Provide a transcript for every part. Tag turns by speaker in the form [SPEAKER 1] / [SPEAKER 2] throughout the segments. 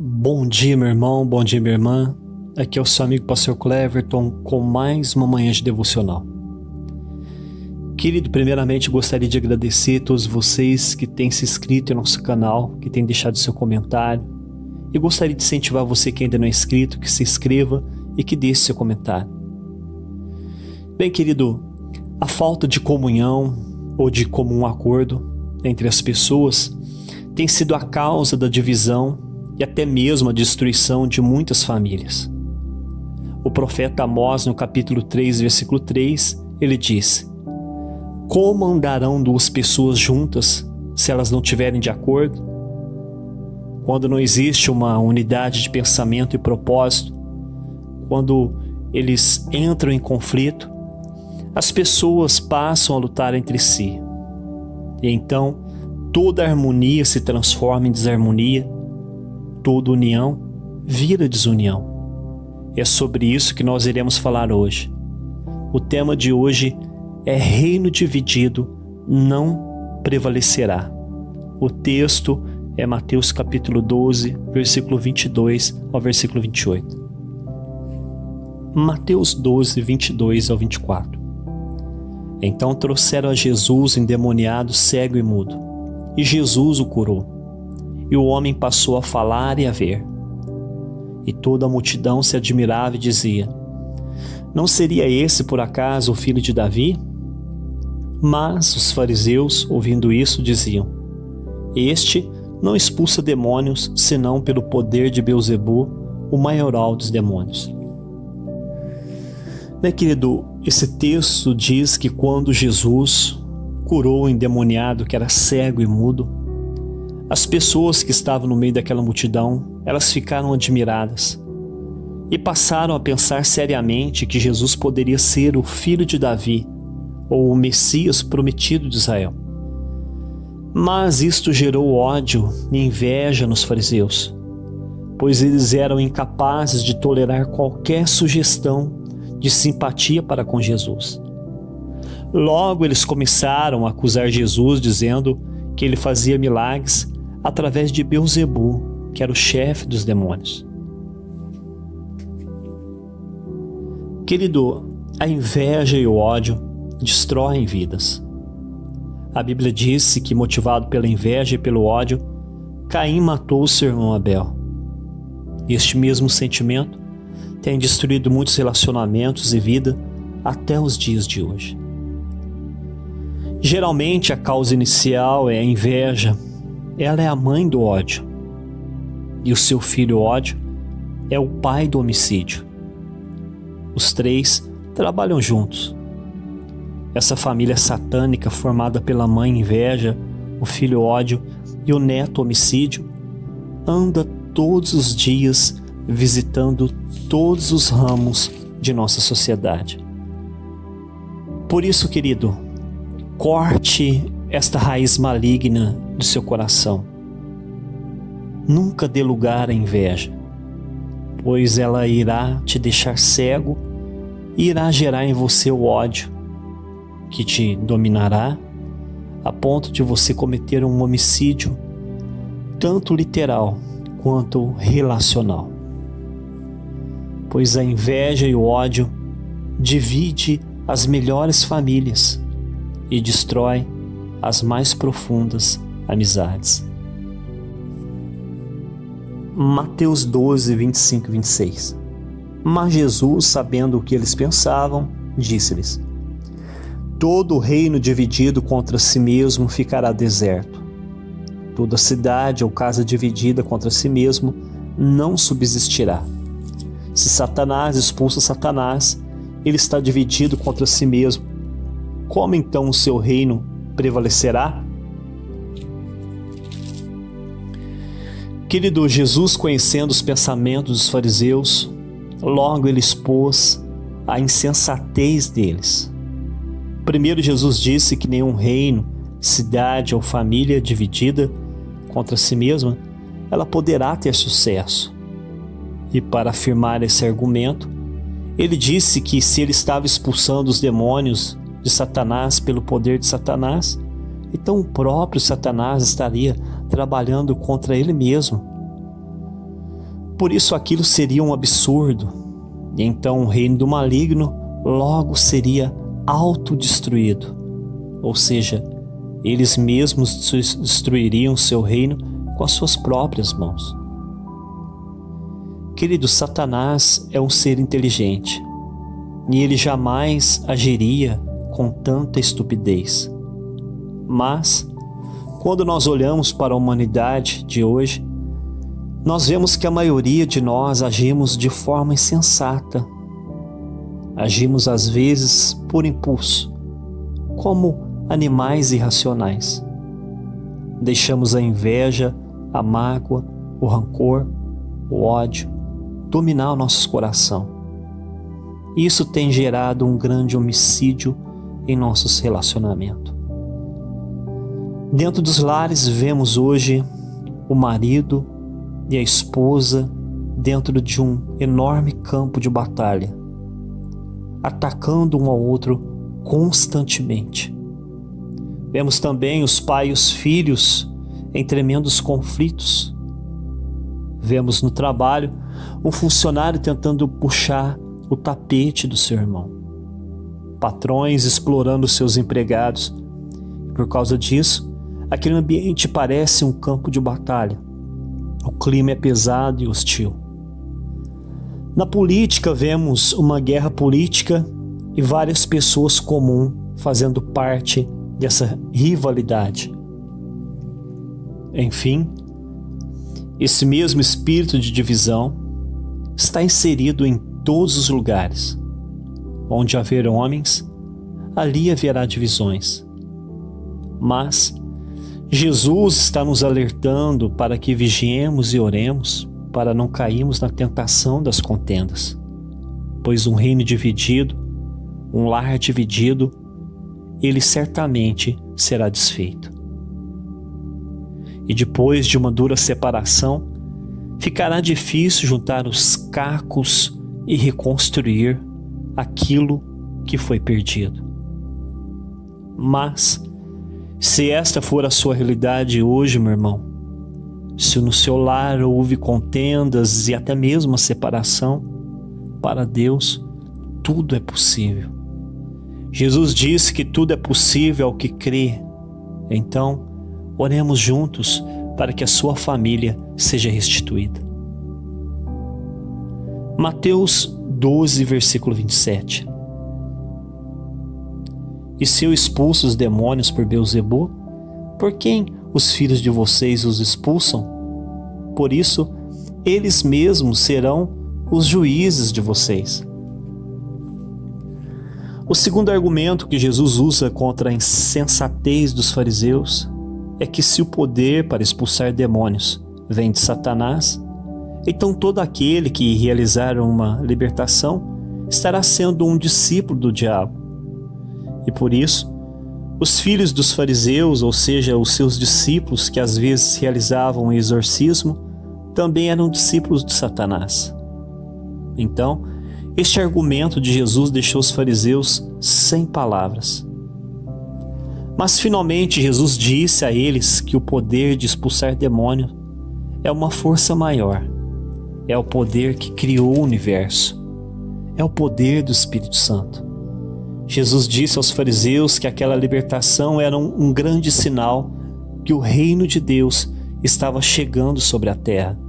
[SPEAKER 1] Bom dia, meu irmão, bom dia, minha irmã. Aqui é o seu amigo Pastor Cleverton com mais uma manhã de devocional. Querido, primeiramente gostaria de agradecer a todos vocês que têm se inscrito em nosso canal, que têm deixado seu comentário. E gostaria de incentivar você que ainda não é inscrito, que se inscreva e que deixe seu comentário. Bem, querido, a falta de comunhão ou de comum acordo entre as pessoas tem sido a causa da divisão e até mesmo a destruição de muitas famílias. O profeta Amós, no capítulo 3, versículo 3, ele diz: como andarão duas pessoas juntas se elas não estiverem de acordo? Quando não existe uma unidade de pensamento e propósito, quando eles entram em conflito, as pessoas passam a lutar entre si. E então, toda harmonia se transforma em desarmonia, toda união vira desunião. É sobre isso que nós iremos falar hoje. O tema de hoje é reino dividido não prevalecerá. O texto é Mateus capítulo 12, versículo 22 ao versículo 28. Mateus 12, 22 ao 24. Então trouxeram a Jesus endemoniado, cego e mudo, e Jesus o curou. E o homem passou a falar e a ver. E toda a multidão se admirava e dizia: não seria esse por acaso o filho de Davi? Mas os fariseus, ouvindo isso, diziam: este não expulsa demônios, senão pelo poder de Beelzebu, o maioral dos demônios. Bem, querido, esse texto diz que quando Jesus curou o endemoniado que era cego e mudo, as pessoas que estavam no meio daquela multidão, elas ficaram admiradas e passaram a pensar seriamente que Jesus poderia ser o filho de Davi, ou o Messias prometido de Israel. Mas isto gerou ódio e inveja nos fariseus, pois eles eram incapazes de tolerar qualquer sugestão de simpatia para com Jesus. Logo eles começaram a acusar Jesus, dizendo que ele fazia milagres através de Beelzebu, que era o chefe dos demônios. Querido, a inveja e o ódio destroem vidas. A Bíblia disse que, motivado pela inveja e pelo ódio, Caim matou seu irmão Abel. Este mesmo sentimento tem destruído muitos relacionamentos e vida até os dias de hoje. Geralmente a causa inicial é a inveja. Ela é a mãe do ódio. E o seu filho ódio é o pai do homicídio. Os três trabalham juntos. Essa família satânica formada pela mãe inveja, o filho ódio e o neto homicídio anda todos os dias visitando todos os ramos de nossa sociedade. Por isso, querido, corte esta raiz maligna do seu coração. Nunca dê lugar à inveja, pois ela irá te deixar cego e irá gerar em você o ódio, que te dominará a ponto de você cometer um homicídio, tanto literal quanto relacional. Pois a inveja e o ódio divide as melhores famílias e destrói as mais profundas amizades. Mateus 12, 25 e 26. Mas Jesus, sabendo o que eles pensavam, disse-lhes: todo reino dividido contra si mesmo ficará deserto. Toda cidade ou casa dividida contra si mesmo não subsistirá. Se Satanás expulsa Satanás, ele está dividido contra si mesmo. Como então o seu reino prevalecerá? Querido, Jesus, conhecendo os pensamentos dos fariseus, logo ele expôs a insensatez deles. Primeiro, Jesus disse que nenhum reino, cidade ou família dividida contra si mesma, ela poderá ter sucesso. E para afirmar esse argumento, ele disse que se ele estava expulsando os demônios de Satanás pelo poder de Satanás, então o próprio Satanás estaria trabalhando contra ele mesmo. por isso aquilo seria um absurdo, e então o reino do maligno logo seria autodestruído, ou seja, eles mesmos destruiriam seu reino com as suas próprias mãos. Querido, Satanás é um ser inteligente, e ele jamais agiria com tanta estupidez. Mas, quando nós olhamos para a humanidade de hoje, nós vemos que a maioria de nós agimos de forma insensata. Agimos às vezes por impulso, como animais irracionais. Deixamos a inveja, a mágoa, o rancor, o ódio dominar o nosso coração. Isso tem gerado um grande homicídio em nossos relacionamentos. Dentro dos lares vemos hoje o marido e a esposa dentro de um enorme campo de batalha, atacando um ao outro constantemente. Vemos também os pais e os filhos em tremendos conflitos. Vemos no trabalho um funcionário tentando puxar o tapete do seu irmão. Patrões explorando seus empregados. Por causa disso, aquele ambiente parece um campo de batalha. O clima é pesado e hostil. Na política, vemos uma guerra política e várias pessoas comuns fazendo parte dessa rivalidade. Enfim, esse mesmo espírito de divisão está inserido em todos os lugares. Onde haver homens, ali haverá divisões. Mas Jesus está nos alertando para que vigiemos e oremos para não cairmos na tentação das contendas, pois um reino dividido, um lar dividido, ele certamente será desfeito. E depois de uma dura separação, ficará difícil juntar os cacos e reconstruir aquilo que foi perdido. Mas, se esta for a sua realidade hoje, meu irmão, se no seu lar houve contendas e até mesmo a separação, para Deus tudo é possível. Jesus disse que tudo é possível ao que crê. Então, oremos juntos para que a sua família seja restituída. Mateus 12, versículo 27. E se eu expulso os demônios por Beelzebu, por quem os filhos de vocês os expulsam? Por isso, eles mesmos serão os juízes de vocês. O segundo argumento que Jesus usa contra a insensatez dos fariseus é que se o poder para expulsar demônios vem de Satanás, então todo aquele que realizar uma libertação estará sendo um discípulo do diabo. E por isso, os filhos dos fariseus, ou seja, os seus discípulos que às vezes realizavam o exorcismo, também eram discípulos de Satanás. Então, este argumento de Jesus deixou os fariseus sem palavras. Mas finalmente Jesus disse a eles que o poder de expulsar demônio é uma força maior. É o poder que criou o universo. É o poder do Espírito Santo. Jesus disse aos fariseus que aquela libertação era um grande sinal que o reino de Deus estava chegando sobre a terra.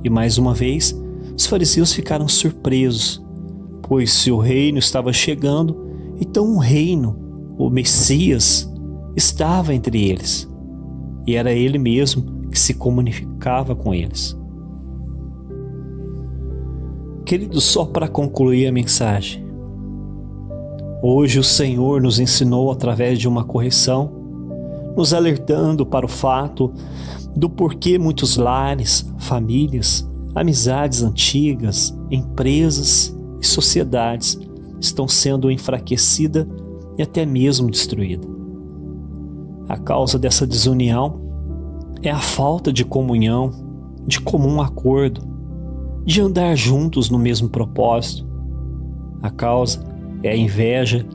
[SPEAKER 1] E mais uma vez, os fariseus ficaram surpresos, pois se o reino estava chegando, então o reino, o Messias, estava entre eles. E era ele mesmo que se comunicava com eles. Queridos, só para concluir a mensagem, hoje o Senhor nos ensinou através de uma correção, nos alertando para o fato do porquê muitos lares, famílias, amizades antigas, empresas e sociedades estão sendo enfraquecidas e até mesmo destruídas. A causa dessa desunião é a falta de comunhão, de comum acordo, de andar juntos no mesmo propósito. A causa é a inveja,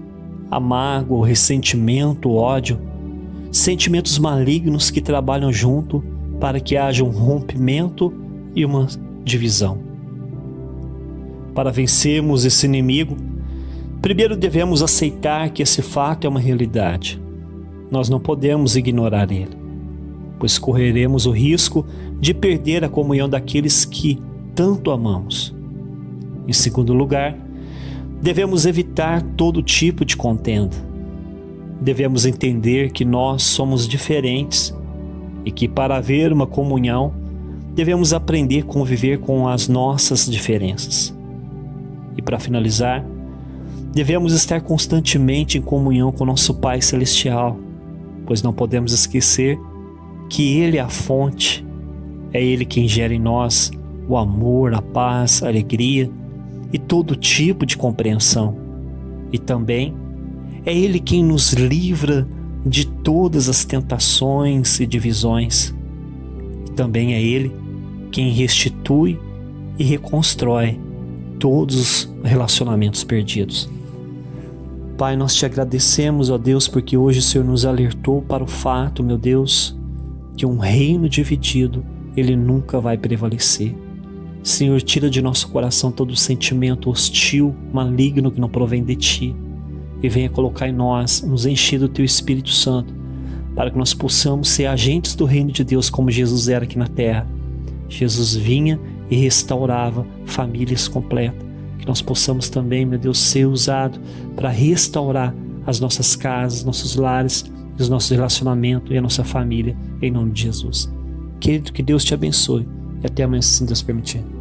[SPEAKER 1] a mágoa, o ressentimento, o ódio, sentimentos malignos que trabalham junto para que haja um rompimento e uma divisão. Para vencermos esse inimigo, primeiro devemos aceitar que esse fato é uma realidade. Nós não podemos ignorar ele, pois correremos o risco de perder a comunhão daqueles que tanto amamos. Em segundo lugar, devemos evitar todo tipo de contenda. Devemos entender que nós somos diferentes e que para haver uma comunhão, devemos aprender a conviver com as nossas diferenças. E para finalizar, devemos estar constantemente em comunhão com nosso Pai Celestial, pois não podemos esquecer que Ele é a fonte, é Ele quem gera em nós o amor, a paz, a alegria e todo tipo de compreensão. E também é Ele quem nos livra de todas as tentações e divisões. E também é Ele quem restitui e reconstrói todos os relacionamentos perdidos. Pai, nós te agradecemos, ó Deus, porque hoje o Senhor nos alertou para o fato, meu Deus, que um reino dividido, ele nunca vai prevalecer. Senhor, tira de nosso coração todo sentimento hostil, maligno que não provém de Ti, e venha colocar em nós, nos encher do Teu Espírito Santo, para que nós possamos ser agentes do reino de Deus como Jesus era aqui na terra. Jesus vinha e restaurava famílias completas. Que nós possamos também, meu Deus, ser usado para restaurar as nossas casas, nossos lares, os nossos relacionamentos e a nossa família, em nome de Jesus. Querido, que Deus te abençoe e até amanhã, se Deus permitir.